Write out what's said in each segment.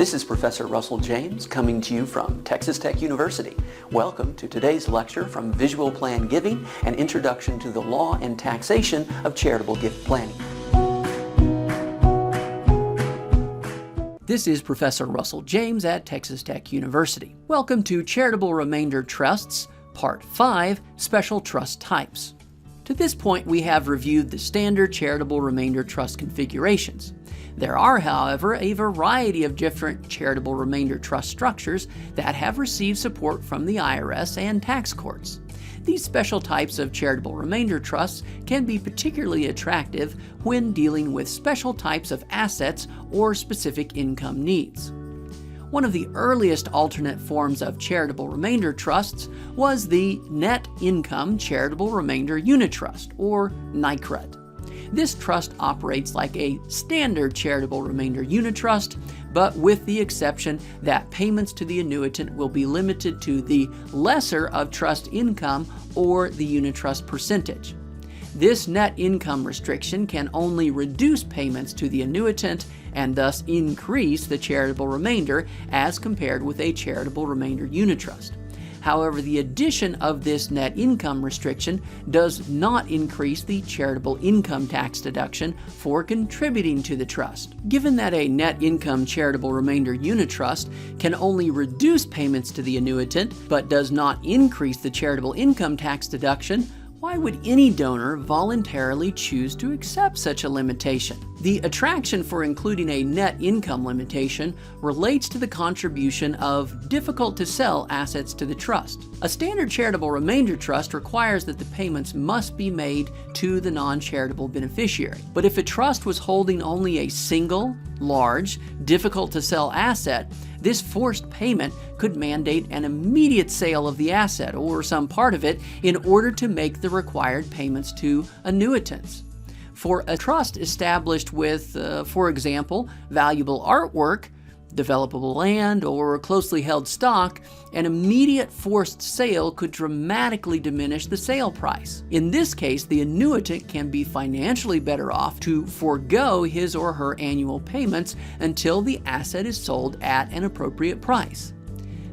This is Professor Russell James coming to you from Texas Tech University. Welcome to today's lecture from Visual Plan Giving, an introduction to the law and taxation of charitable gift planning. This is Professor Russell James at Texas Tech University. Welcome to Charitable Remainder Trusts, Part 5, Special Trust Types. To this point, we have reviewed the standard charitable remainder trust configurations. There are, however, a variety of different charitable remainder trust structures that have received support from the IRS and tax courts. These special types of charitable remainder trusts can be particularly attractive when dealing with special types of assets or specific income needs. One of the earliest alternate forms of charitable remainder trusts was the Net Income Charitable Remainder Unit Trust, or NICRUT. This trust operates like a standard charitable remainder unit trust, but with the exception that payments to the annuitant will be limited to the lesser of trust income or the unit trust percentage. This net income restriction can only reduce payments to the annuitant and thus increase the charitable remainder as compared with a charitable remainder unit trust. However, the addition of this net income restriction does not increase the charitable income tax deduction for contributing to the trust. Given that a net income charitable remainder unit trust can only reduce payments to the annuitant but does not increase the charitable income tax deduction, why would any donor voluntarily choose to accept such a limitation? The attraction for including a net income limitation relates to the contribution of difficult-to-sell assets to the trust. A standard charitable remainder trust requires that the payments must be made to the non-charitable beneficiary. But if a trust was holding only a single, large, difficult-to-sell asset, this forced payment could mandate an immediate sale of the asset or some part of it in order to make the required payments to annuitants. For a trust established with, for example, valuable artwork, developable land, or closely held stock, an immediate forced sale could dramatically diminish the sale price. In this case, the annuitant can be financially better off to forego his or her annual payments until the asset is sold at an appropriate price.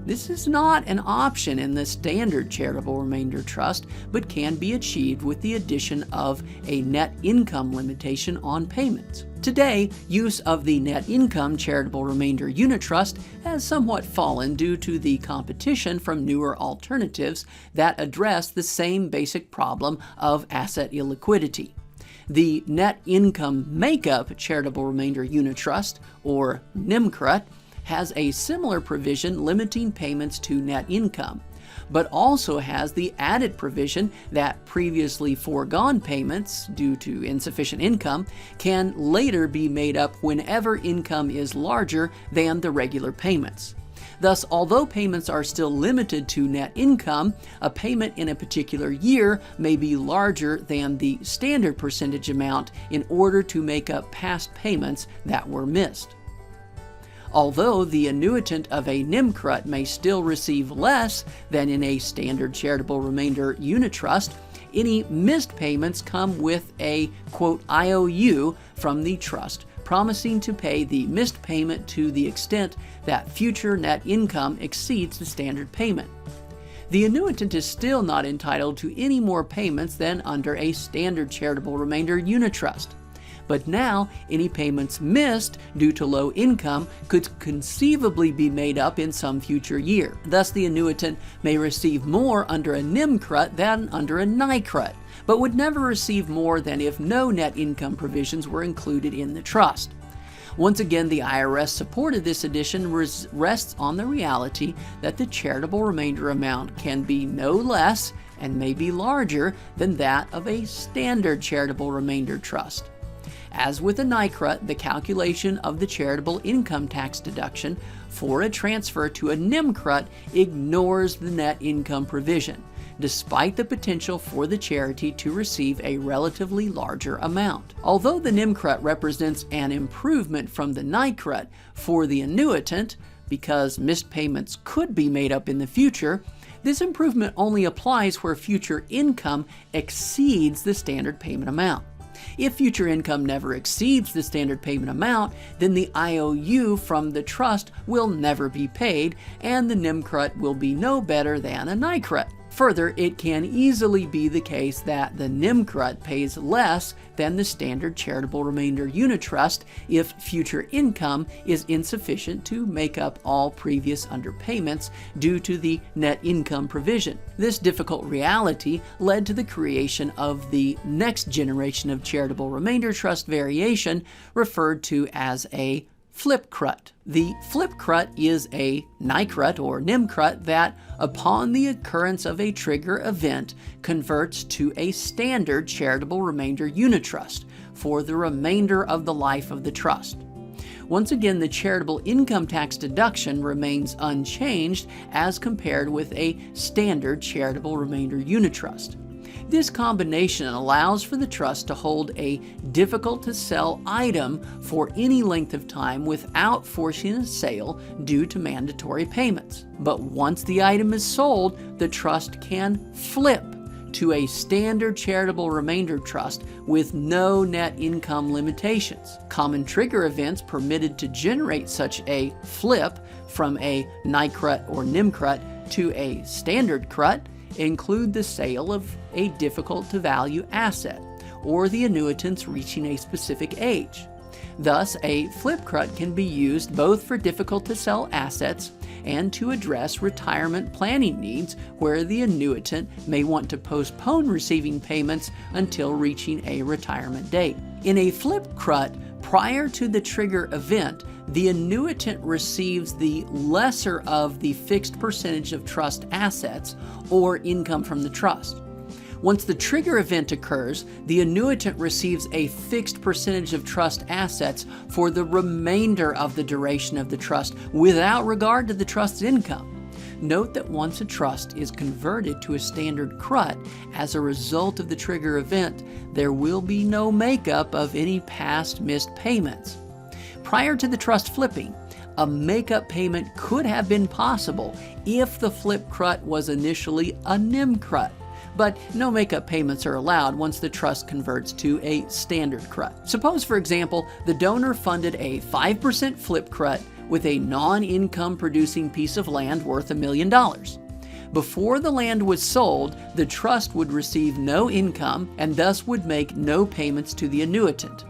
This is not an option in the standard charitable remainder trust, but can be achieved with the addition of a net income limitation on payments. Today, use of the net income charitable remainder unit trust has somewhat fallen due to the competition from newer alternatives that address the same basic problem of asset illiquidity. The Net Income Makeup Charitable Remainder Unit Trust, or NIMCRUT, has a similar provision limiting payments to net income, but also has the added provision that previously foregone payments due to insufficient income can later be made up whenever income is larger than the regular payments. Thus, although payments are still limited to net income, a payment in a particular year may be larger than the standard percentage amount in order to make up past payments that were missed. Although the annuitant of a NIMCRUT may still receive less than in a standard charitable remainder unit trust, any missed payments come with a, quote, IOU from the trust, promising to pay the missed payment to the extent that future net income exceeds the standard payment. The annuitant is still not entitled to any more payments than under a standard charitable remainder unit trust. But now, any payments missed due to low income could conceivably be made up in some future year. Thus, the annuitant may receive more under a NIMCRUT than under a NICRUT, but would never receive more than if no net income provisions were included in the trust. Once again, the IRS supported this addition rests on the reality that the charitable remainder amount can be no less and may be larger than that of a standard charitable remainder trust. As with a NICRUT, the calculation of the charitable income tax deduction for a transfer to a NIMCRUT ignores the net income provision, despite the potential for the charity to receive a relatively larger amount. Although the NIMCRUT represents an improvement from the NICRUT for the annuitant, because missed payments could be made up in the future, this improvement only applies where future income exceeds the standard payment amount. If future income never exceeds the standard payment amount, then the IOU from the trust will never be paid, and the NIMCRUT will be no better than a NICRUT. Further, it can easily be the case that the NIMCRUT pays less than the standard charitable remainder unit trust if future income is insufficient to make up all previous underpayments due to the net income provision. This difficult reality led to the creation of the next generation of charitable remainder trust variation, referred to as a Flipcut. The Flipcut is a NICRUT or NIMCRUT that, upon the occurrence of a trigger event, converts to a standard charitable remainder unit trust for the remainder of the life of the trust. Once again, the charitable income tax deduction remains unchanged as compared with a standard charitable remainder unit trust. This combination allows for the trust to hold a difficult-to-sell item for any length of time without forcing a sale due to mandatory payments. But once the item is sold, the trust can flip to a standard charitable remainder trust with no net income limitations. Common trigger events permitted to generate such a flip from a NICRUT or NIMCRUT to a standard CRUT include the sale of a difficult-to-value asset or the annuitants reaching a specific age. Thus, a Flipcut can be used both for difficult-to-sell assets and to address retirement planning needs where the annuitant may want to postpone receiving payments until reaching a retirement date. In a Flipcut, prior to the trigger event, the annuitant receives the lesser of the fixed percentage of trust assets or income from the trust. Once the trigger event occurs, the annuitant receives a fixed percentage of trust assets for the remainder of the duration of the trust without regard to the trust's income. Note that once a trust is converted to a standard CRUT as a result of the trigger event, there will be no makeup of any past missed payments. Prior to the trust flipping, a makeup payment could have been possible if the flip CRUT was initially a NIMCRUT, but no makeup payments are allowed once the trust converts to a standard CRUT. Suppose, for example, the donor funded a 5% flip CRUT with a non-income producing piece of land worth $1 million. Before the land was sold, the trust would receive no income and thus would make no payments to the annuitant.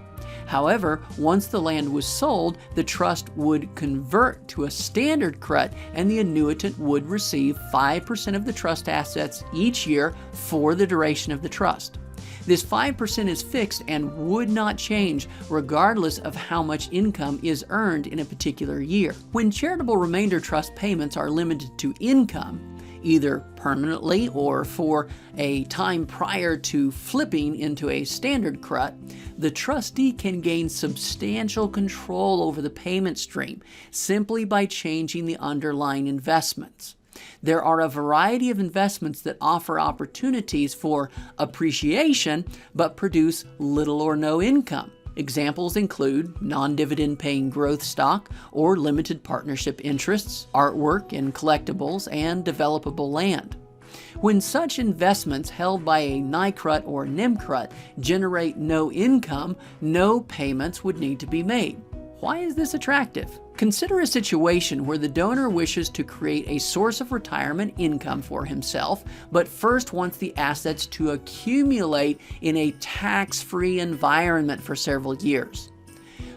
However, once the land was sold, the trust would convert to a standard CRUT and the annuitant would receive 5% of the trust assets each year for the duration of the trust. This 5% is fixed and would not change regardless of how much income is earned in a particular year. When charitable remainder trust payments are limited to income, either permanently or for a time prior to flipping into a standard CRUT, the trustee can gain substantial control over the payment stream simply by changing the underlying investments. There are a variety of investments that offer opportunities for appreciation but produce little or no income. Examples include non-dividend paying growth stock or limited partnership interests, artwork and collectibles, and developable land. When such investments held by a NICRUT or NIMCRUT generate no income, no payments would need to be made. Why is this attractive? Consider a situation where the donor wishes to create a source of retirement income for himself, but first wants the assets to accumulate in a tax-free environment for several years.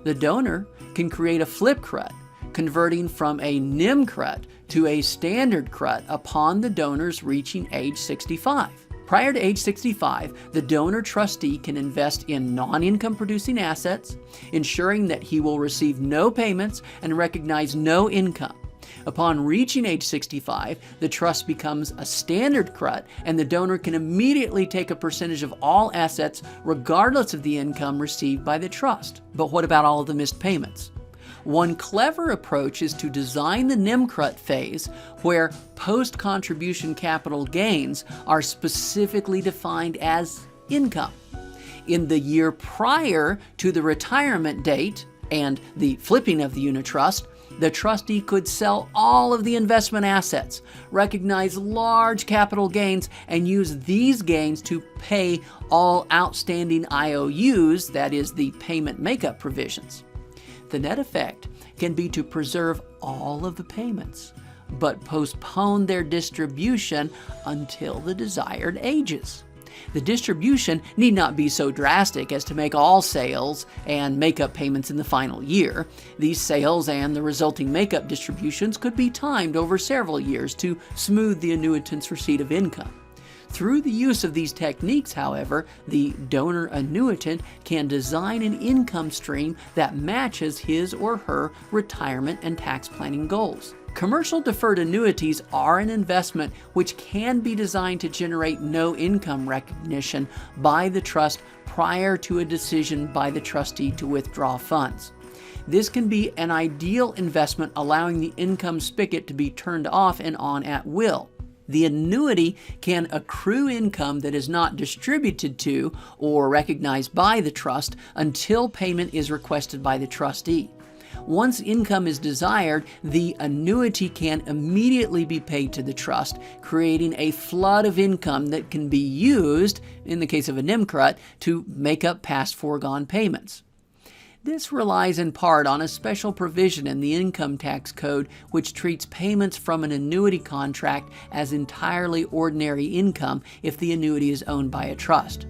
The donor can create a flip CRUT, converting from a NIMCRUT to a standard CRUT upon the donors reaching age 65. Prior to age 65, the donor trustee can invest in non-income producing assets, ensuring that he will receive no payments and recognize no income. Upon reaching age 65, the trust becomes a standard CRUT and the donor can immediately take a percentage of all assets regardless of the income received by the trust. But what about all of the missed payments? One clever approach is to design the NIMCRUT phase where post-contribution capital gains are specifically defined as income. In the year prior to the retirement date and the flipping of the unit trust, The trustee could sell all of the investment assets, recognize large capital gains, and use these gains to pay all outstanding IOUs, that is, the payment makeup provisions. The net effect can be to preserve all of the payments, but postpone their distribution until the desired ages. The distribution need not be so drastic as to make all sales and makeup payments in the final year. These sales and the resulting makeup distributions could be timed over several years to smooth the annuitant's receipt of income. Through the use of these techniques, however, the donor annuitant can design an income stream that matches his or her retirement and tax planning goals. Commercial deferred annuities are an investment which can be designed to generate no income recognition by the trust prior to a decision by the trustee to withdraw funds. This can be an ideal investment, allowing the income spigot to be turned off and on at will. The annuity can accrue income that is not distributed to or recognized by the trust until payment is requested by the trustee. Once income is desired, the annuity can immediately be paid to the trust, creating a flood of income that can be used, in the case of a NIMCRUT, to make up past foregone payments. This relies in part on a special provision in the income tax code which treats payments from an annuity contract as entirely ordinary income if the annuity is owned by a trust.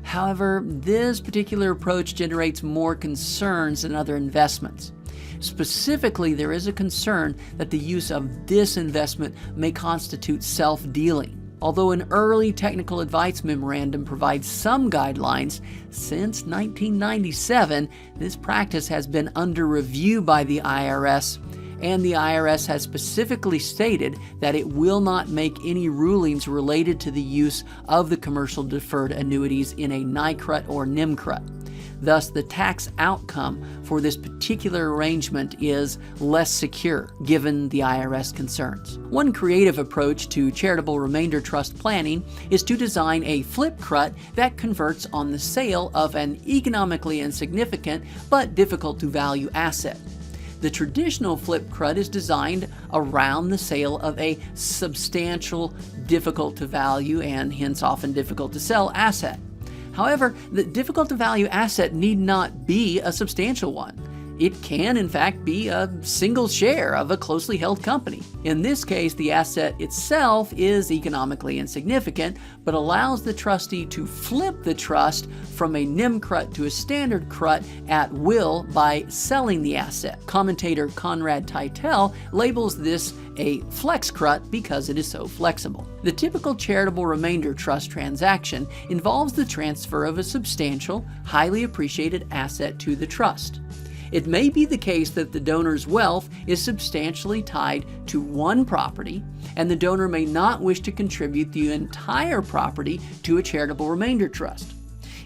However, this particular approach generates more concerns than other investments. Specifically, there is a concern that the use of this investment may constitute self-dealing. Although an early technical advice memorandum provides some guidelines, since 1997, this practice has been under review by the IRS, and the IRS has specifically stated that it will not make any rulings related to the use of the commercial deferred annuities in a NICRUT or NIMCRUT. Thus, the tax outcome for this particular arrangement is less secure, given the IRS concerns. One creative approach to charitable remainder trust planning is to design a Flipcut that converts on the sale of an economically insignificant but difficult to value asset. The traditional Flipcut is designed around the sale of a substantial, difficult to value, and hence often difficult to sell asset. However, the difficult to value asset need not be a substantial one. It can, in fact, be a single share of a closely held company. In this case, the asset itself is economically insignificant, but allows the trustee to flip the trust from a NIMCRUT to a standard CRUT at will by selling the asset. Commentator Conrad Teitel labels this a flex CRUT because it is so flexible. The typical charitable remainder trust transaction involves the transfer of a substantial, highly appreciated asset to the trust. It may be the case that the donor's wealth is substantially tied to one property, and the donor may not wish to contribute the entire property to a charitable remainder trust.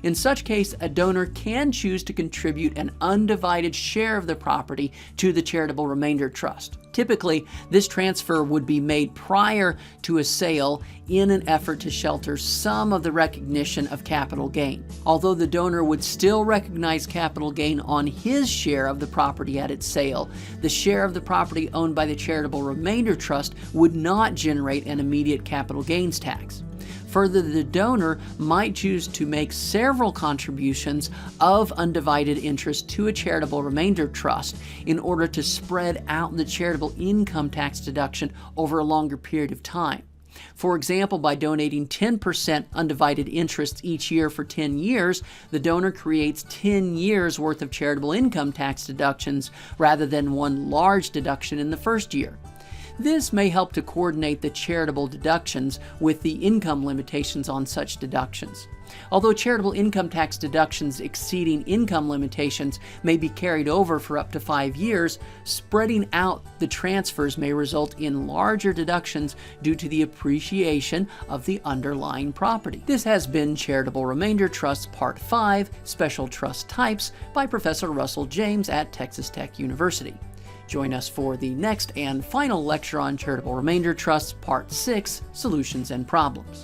In such case, a donor can choose to contribute an undivided share of the property to the charitable remainder trust. Typically, this transfer would be made prior to a sale in an effort to shelter some of the recognition of capital gain. Although the donor would still recognize capital gain on his share of the property at its sale, the share of the property owned by the charitable remainder trust would not generate an immediate capital gains tax. Further, the donor might choose to make several contributions of undivided interest to a charitable remainder trust in order to spread out the charitable income tax deduction over a longer period of time. For example, by donating 10% undivided interest each year for 10 years, the donor creates 10 years worth of charitable income tax deductions rather than one large deduction in the first year. This may help to coordinate the charitable deductions with the income limitations on such deductions. Although charitable income tax deductions exceeding income limitations may be carried over for up to 5 years, spreading out the transfers may result in larger deductions due to the appreciation of the underlying property. This has been Charitable Remainder Trust Part 5, Special Trust Types by Professor Russell James at Texas Tech University. Join us for the next and final lecture on Charitable Remainder Trusts, Part 6, Solutions and Problems.